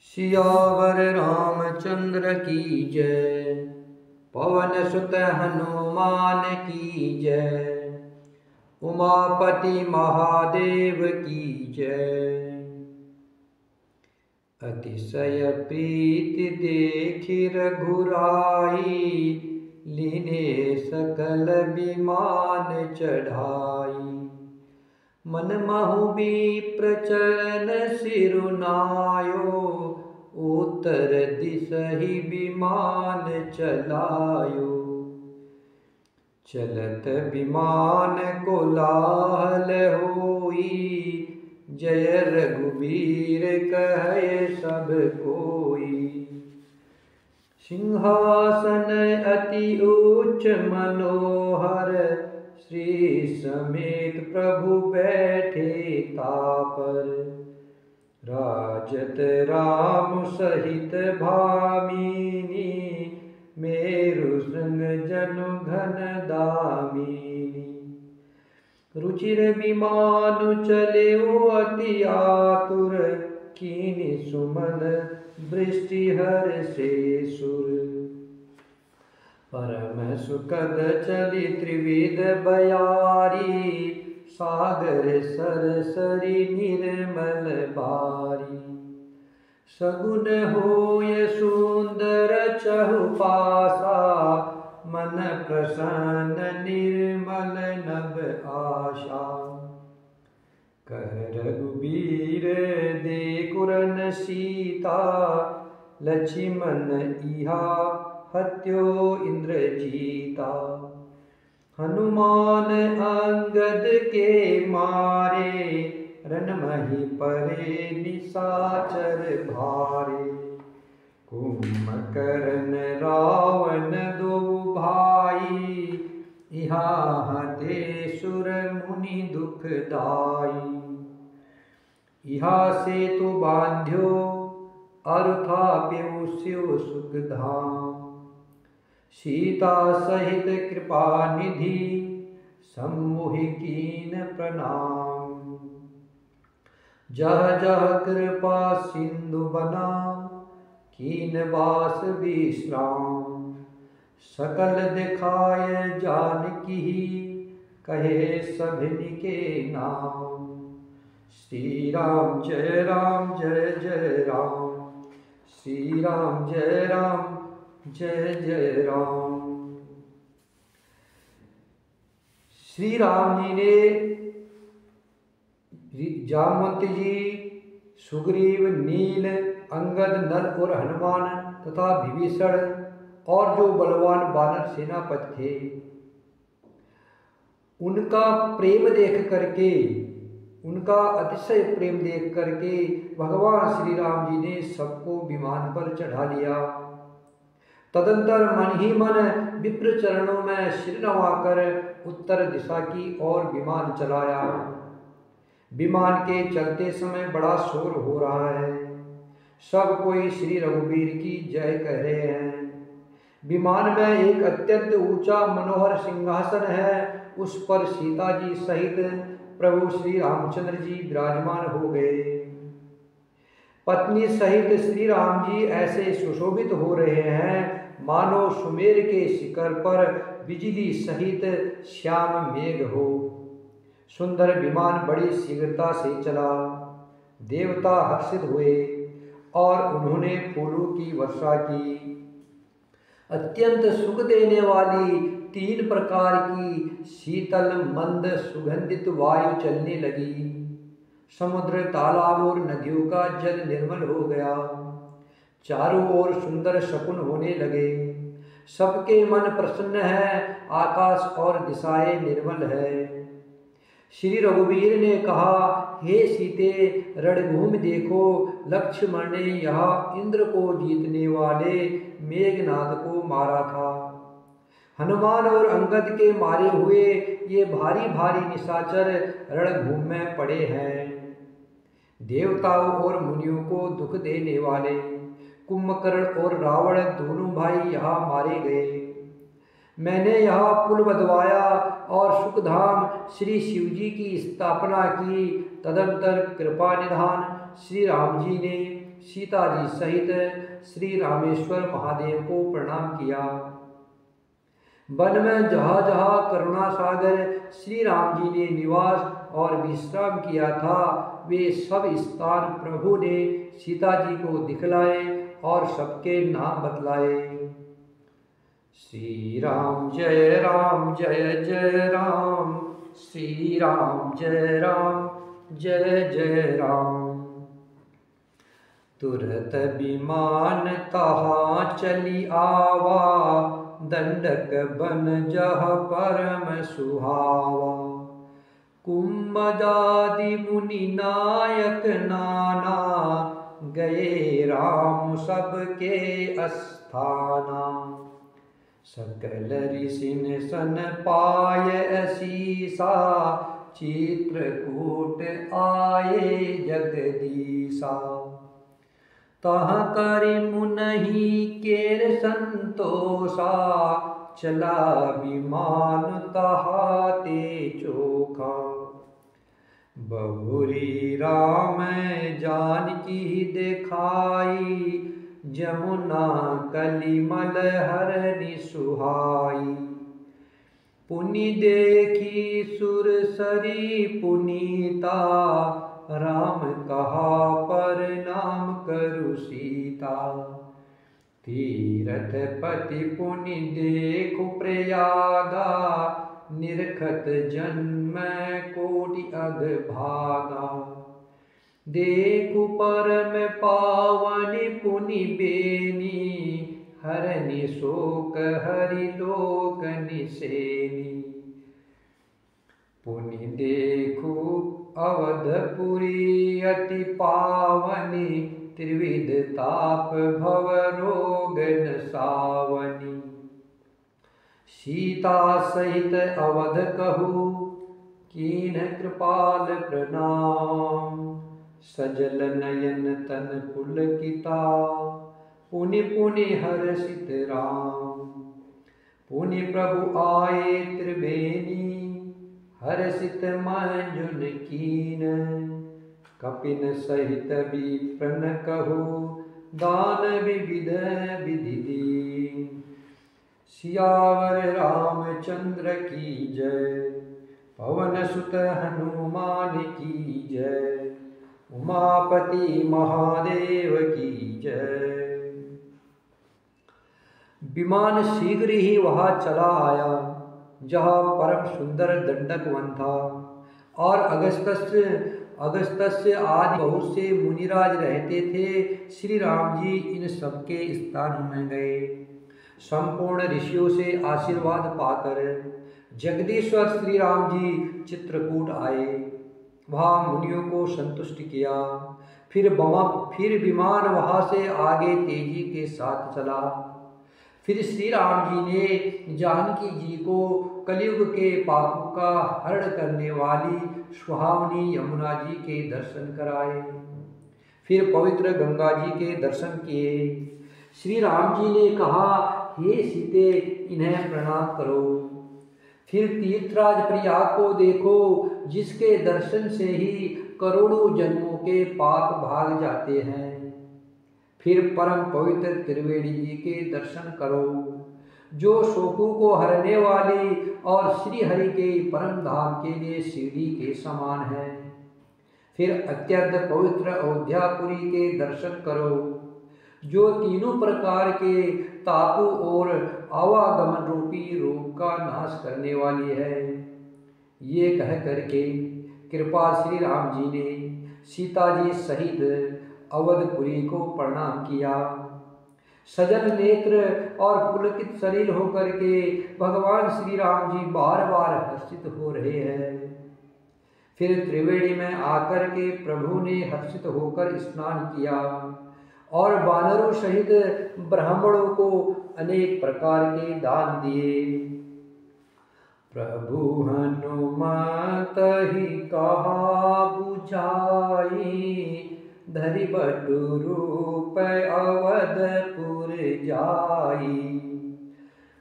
सियावर रामचंद्र की जय। पवन सुत हनुमान की जय। उमापति महादेव की जय। अतिशय प्रीति देखि रघुराई, लीने सकल विमान चढ़ाई। मन महु विप्र चरण सिरुनायो, उत्तर दिसहि विमान चलायो। चलत विमान कोलाहल होई, जय रघुबीर कहे सब कोई। सिंहासन अति उच्च मनोहर, श्री समेत प्रभु बैठे तापर। राजत राम सहित भामिनी, मेरु संग जनु घन दामिनी। रुचिर विमानु चले अति आतुर, कीनि सुमन वृष्टि हर्षे सुर। परम सुखद चली त्रिविध बयारी, सागर सरसरी निर्मल बारी। सगुन होय सुंदर चहुपासा, मन प्रसन्न निर्मल नभ आशा। कह रघुबीर देखुरन सीता, लक्ष्मण इहा हत्यो इंद्रजीता। हनुमान अंगद के मारे, रनमहि परे निशाचर भारे। कुंभकर्ण रावण दो भाई, इहा हते सुर मुनि दुखदाई। इहा सेतु बांध्यो, अरुथा प्यो शिव सुख धाम। सीता सहित कृपा निधि, सम्मोहि कीन प्रणाम। जह जह कृपा सिंधु बना, कीन बास विश्राम। सकल दिखाय जानकी, कहे सभिनि के नाम। श्री राम जय जय राम। श्री राम जय जय राम। श्री राम जी ने जामवंती जी, सुग्रीव, नील, अंगद, नल और हनुमान तथा विभीषण और जो बलवान वानर सेनापति थे, उनका प्रेम देख करके, उनका अतिशय प्रेम देख करके भगवान श्री राम जी ने सबको विमान पर चढ़ा लिया। तदंतर मन ही मन विप्र चरणों में सिर नवाकर उत्तर दिशा की ओर विमान चलाया। विमान के चलते समय बड़ा शोर हो रहा है। सब कोई श्री रघुबीर की जय कह रहे हैं। विमान में एक अत्यंत ऊंचा मनोहर सिंहासन है, उस पर सीता जी सहित प्रभु श्री रामचंद्र जी विराजमान हो गए। पत्नी सहित श्री राम जी ऐसे सुशोभित हो रहे हैं, मानो सुमेर के शिखर पर बिजली सहित श्याम मेघ हो। सुंदर विमान बड़ी शीघ्रता से चला। देवता हर्षित हुए और उन्होंने फूलों की वर्षा की। अत्यंत सुख देने वाली 3 प्रकार की शीतल मंद सुगंधित वायु चलने लगी। समुद्र, तालाब और नदियों का जल निर्मल हो गया। चारों ओर सुंदर शकुन होने लगे। सबके मन प्रसन्न है, आकाश और दिशाएं निर्मल है। श्री रघुबीर ने कहा, हे सीते, रणभूमि देखो, लक्ष्मण ने यहाँ इंद्र को जीतने वाले मेघनाद को मारा था। हनुमान और अंगद के मारे हुए ये भारी भारी निशाचर रणभूमि में पड़े हैं। देवताओं और मुनियों को दुख देने वाले कुंभकर्ण और रावण दोनों भाई यहाँ मारे गए। मैंने यहाँ पुल बंधवाया और सुखधाम श्री शिव जी की स्थापना की। तदंतर कृपा निधान श्री राम जी ने सीता जी सहित श्री रामेश्वर महादेव को प्रणाम किया। वन में जहाँ जहाँ करुणा सागर श्री राम जी ने निवास और विश्राम किया था, वे सब स्थान प्रभु ने सीता जी को दिखलाए और सबके नाम बतलाए। श्री राम जय जय राम, श्री राम जय जय राम। तुरत विमान तहाँ चली आवा, दंडक बन जह परम सुहावा। कुंभजादि मुनि नायक नाना, गए राम सबके अस्थाना। सकल ऋषिन सन पाय असीसा, चित्रकूट आए जगदीसा। तह करि मुनहि केर संतोषा, चला विमान तहा ते चोखा। बहुरी राम जानकी देखाई, जमुना कलिमल हरनि सुहाई। पुनि देखी सुरसरी पुनीता, राम कहा पर नाम करु सीता। तीरथ पति पुनि देखु प्रयागा, निरखत जन्म कोटि अग भागा। देखु परम पावन पुनि बेनी, हरनि शोक हरि लोक निसेनी। पुनि देखु अवधपुरी अति पावनी, त्रिविध ताप भव रोग न सावनी। सीता सहित अवध कहू, कीन कृपाल प्रणाम। सजल नयन तन पुलकिता, पुनि पुनि हर्षित राम। पुनि प्रभु आए त्रिवेणी, हर्षित मंजुन कीन। कपिन सहित विप्रन कहु, दान विविध विधि दीन। सियावर रामचंद्र की जय, पवन सुत हनुमान की जय। उमापति महादेव की जय। विमान शीघ्र ही वहां चला आया जहाँ परम सुंदर दंडक वन था, और अगस्त्य आदि बहुत से मुनिराज रहते थे। श्री राम जी इन सबके स्थानों में गए। संपूर्ण ऋषियों से आशीर्वाद पाकर जगदीश्वर श्री राम जी चित्रकूट आए, वहाँ मुनियों को संतुष्ट किया। फिर विमान वहाँ से आगे तेजी के साथ चला। फिर श्री राम जी ने जानकी जी को कलयुग के पापों का हरण करने वाली सुहावनी यमुना जी के दर्शन कराए। फिर पवित्र गंगा जी के दर्शन किए। श्री राम जी ने कहा, हे सीते, इन्हें प्रणाम करो। फिर तीर्थराज प्रयाग को देखो, जिसके दर्शन से ही करोड़ों जन्मों के पाप भाग जाते हैं। फिर परम पवित्र त्रिवेणी जी के दर्शन करो, जो शोकों को हरने वाली और श्री हरि के परम धाम के लिए सीढ़ी के समान है। फिर अत्यंत पवित्र अयोध्यापुरी के दर्शन करो, जो तीनों प्रकार के तापों और आवागमन रूपी रोग का नाश करने वाली है। ये कह करके कृपा श्री राम जी ने सीता जी सहित अवधपुरी को प्रणाम किया। सजल नेत्र और पुलकित शरीर होकर के भगवान श्री राम जी बार बार हर्षित हो रहे हैं। फिर त्रिवेणी में आकर के प्रभु ने हर्षित होकर स्नान किया और वानरों सहित ब्राह्मणों को अनेक प्रकार के दान दिए। प्रभु हनुमत ही कहा बुझाई, धरि बटु रूप अवधपुर जाई।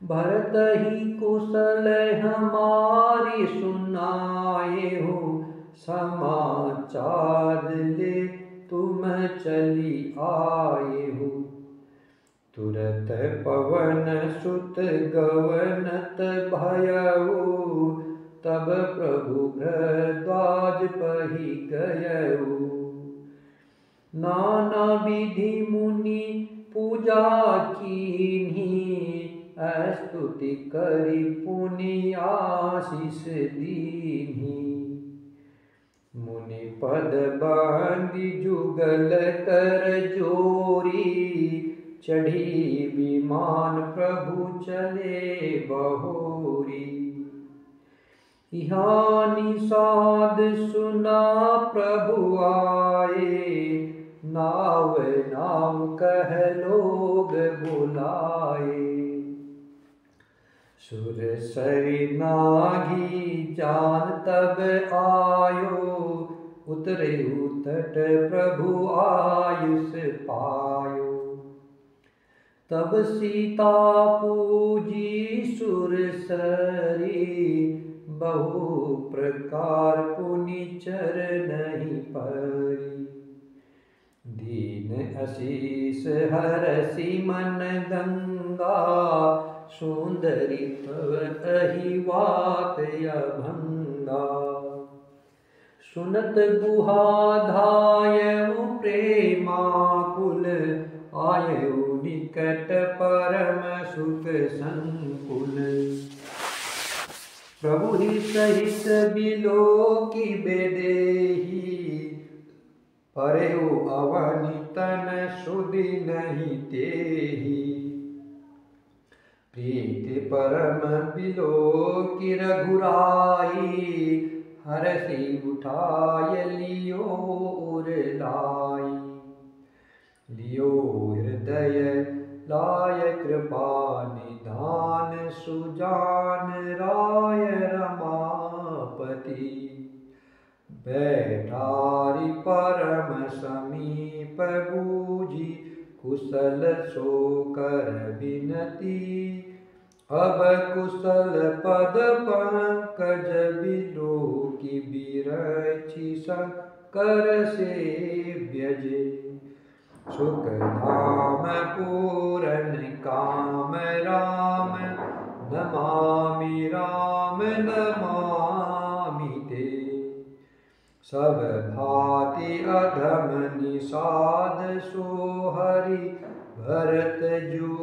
भरत ही कुशल हमारी सुनाए हो, समाचार ले तुम चली आए हो। तुरत पवन सुत गवनत भयउ, तब प्रभु भरद्वाज पही गयउ। नाना विधि मुनि पूजा कीन्ही, स्तुति करि पुनि आशीष दीन्ही। मुनि पद बांधि जुगल कर जोरी, चढ़ी विमान प्रभु चले बहोरी। यहाँ निषाद सुना प्रभु आए, नाव नाम कह लोग बुलाए। सुर सरि नाघी जान तब आयो, उतरे तट प्रभु आयुष पायो। तब सीता पूजी सुर सरी, बहु प्रकार पुनि चरनहि परी। दीन असीस हरसि मन गंगा, सुंदरी तव अहि वात अभंगा। सुनत गुहा धायउ प्रेमाकुल, आयउ निकट परम सुख संकुल। प्रभु ही सहित बिलोकी बेदेही, परयो अवनि तन सुधि नहीं तेहि। प्रीति परम बिलोकी रघुराई, हरषि उठाय लियो उर लाई। लियो हृदय लाय कृपा निधान, सुजान राय रमापति। बैठारी परम समीप बूझी, कुशल सो कर विनती। अब कुशल पद पंकज बिलोकी, बिरछि शंकर से व्यजे। सुख धाम पूरन काम राम, नमामि राम नमामि ते। सब भांति अधम निषाद सो हरि, भरत जू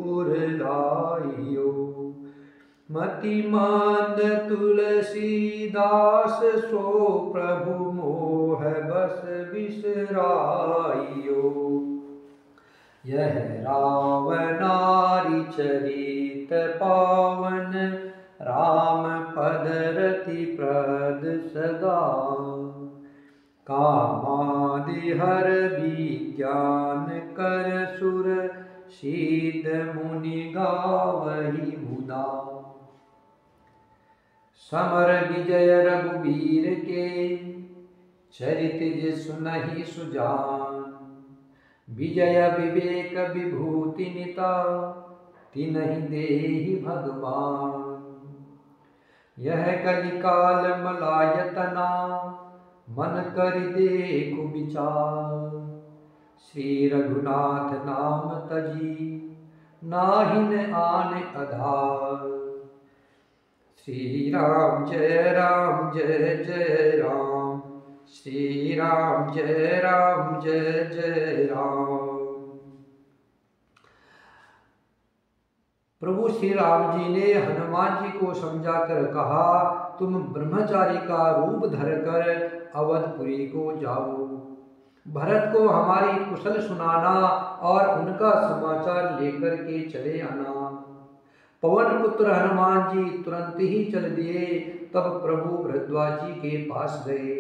उर लाइयो। मति मंद तुलसीदास, सो प्रभु मोह बस बिसराइयो। यह रावणारि चरित पावन, राम पद रति प्रद सदा। कामादि हर विज्ञान कर सुर, सीध मुनि गावहि मुदा। समर विजय रघुबीर के, चरित जे सुनहि सुजान। विजय विवेक विभूति निता, तिनहि देहि भगवान। यह कलिकाल मलायतना, मन कर देखु विचार। श्री रघुनाथ नाम तजी, नाहिन आन आधार। श्री राम जय जय राम, श्री राम जय जय राम। प्रभु श्री राम जी ने हनुमान जी को समझाकर कहा, तुम ब्रह्मचारी का रूप धरकर अवधपुरी को जाओ। भरत को हमारी कुशल सुनाना और उनका समाचार लेकर के चले आना। पवन पुत्र हनुमान जी तुरंत ही चल दिए। तब प्रभु भरद्वाज जी के पास गए।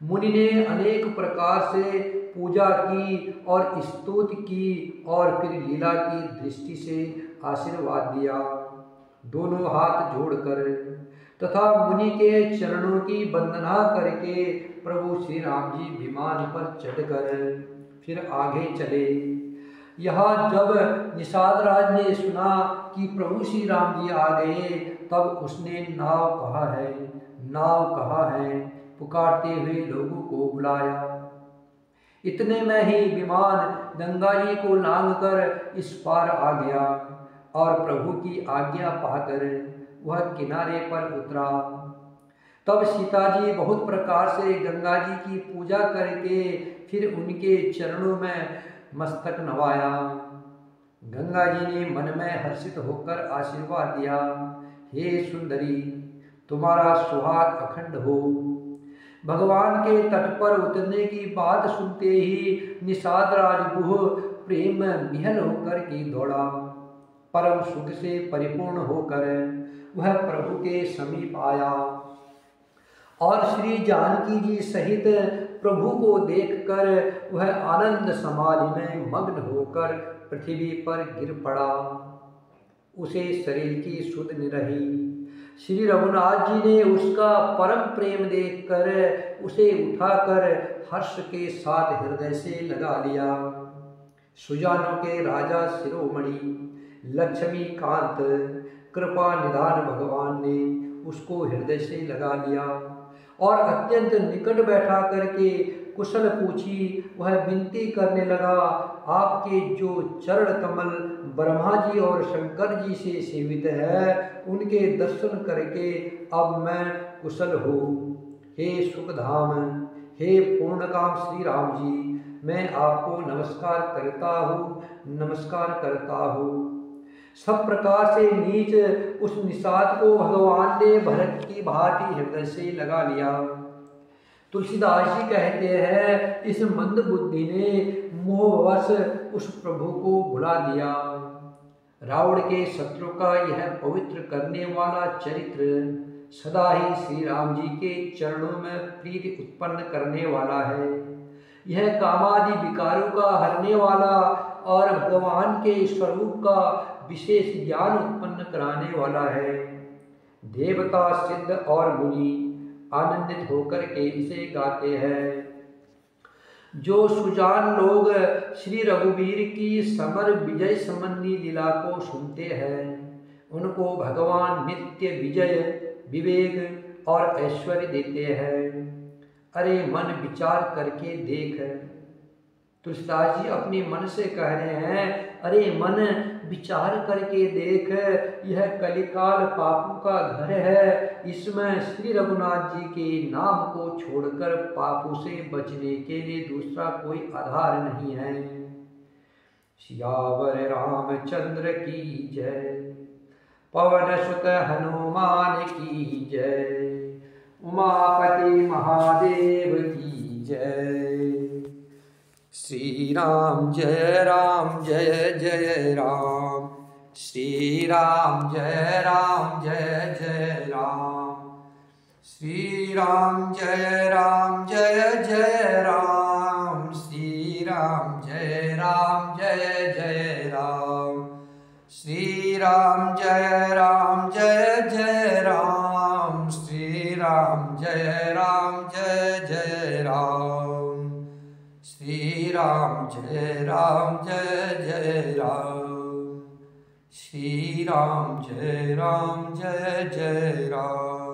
मुनि ने अनेक प्रकार से पूजा की और स्तुति की और फिर लीला की दृष्टि से आशीर्वाद दिया, दोनों हाथ जोड़कर तथा मुनि के चरणों की वंदना करके प्रभु श्री राम जी विमान पर चढ़कर फिर आगे चले। यहाँ जब निषाद राज ने सुना कि प्रभु श्री राम जी आ गए, तब उसने नाव कहाँ है पुकारते हुए लोगों को बुलाया। इतने में ही विमान गंगा जी को लांघकर इस पार आ गया और प्रभु की आज्ञा पाकर वह किनारे पर उतरा। तब सीता जी बहुत प्रकार से गंगा जी की पूजा करके फिर उनके चरणों में मस्तक नवाया। गंगा जी ने मन में हर्षित होकर आशीर्वाद दिया, हे सुंदरी, तुम्हारा सुहाग अखंड हो। भगवान के तट पर उतरने की बात सुनते ही निषाद राजगुह प्रेम में विहल होकर के दौड़ा। परम सुख से परिपूर्ण होकर वह प्रभु के समीप आया और श्री जानकी जी सहित प्रभु को देखकर वह आनंद समाधि में मग्न होकर पृथ्वी पर गिर पड़ा। उसे शरीर की सुध न रही। श्री रघुनाथ जी ने उसका परम प्रेम देखकर उसे उठाकर हर्ष के साथ हृदय से लगा लिया। सुजानों के राजा शिरोमणि लक्ष्मी कांत कृपा निधान भगवान ने उसको हृदय से लगा लिया और अत्यंत निकट बैठा करके कुशल पूछी। वह विनती करने लगा, आपके जो चरण कमल ब्रह्मा जी और शंकर जी से सेवित है, उनके दर्शन करके अब मैं कुशल हूँ। हे सुखधाम, हे पूर्णकाम श्री राम जी, मैं आपको नमस्कार करता हूँ। सब प्रकार से नीच उस निषाद को भगवान ने भरत की भांति हृदय से लगा लिया। तुलसीदास जी कहते हैं, इस मंद बुद्धि ने मोहवश उस प्रभु को भुला दिया। रावण के शत्रु का यह पवित्र करने वाला चरित्र सदा ही श्री राम जी के चरणों में प्रीति उत्पन्न करने वाला है। यह कामादि विकारों का हरने वाला और भगवान के स्वरूप का विशेष ज्ञान उत्पन्न कराने वाला है। देवता, सिद्ध और मुनि आनंदित होकर के इसे गाते हैं। जो सुजान लोग श्री रघुवीर की समर विजय संबंधी लीला को सुनते हैं, उनको भगवान नित्य विजय, विवेक और ऐश्वर्य देते हैं। अरे मन विचार करके देख। तुलसीदास जी अपने मन से कह रहे हैं, अरे मन विचार करके देख, यह कलिकाल पापों का घर है। इसमें श्री रघुनाथ जी के नाम को छोड़कर पापों से बचने के लिए दूसरा कोई आधार नहीं है। सियावर रामचंद्र की जय, पवन सुत हनुमान की जय, उमापति महादेव की जय। श्री राम जय जय राम, श्री राम जय जय राम, श्री राम जय जय राम, श्री राम जय जय राम, श्री राम जय जय राम, श्री राम जय जय राम, श्री राम जय जय राम, श्री राम जय जय राम।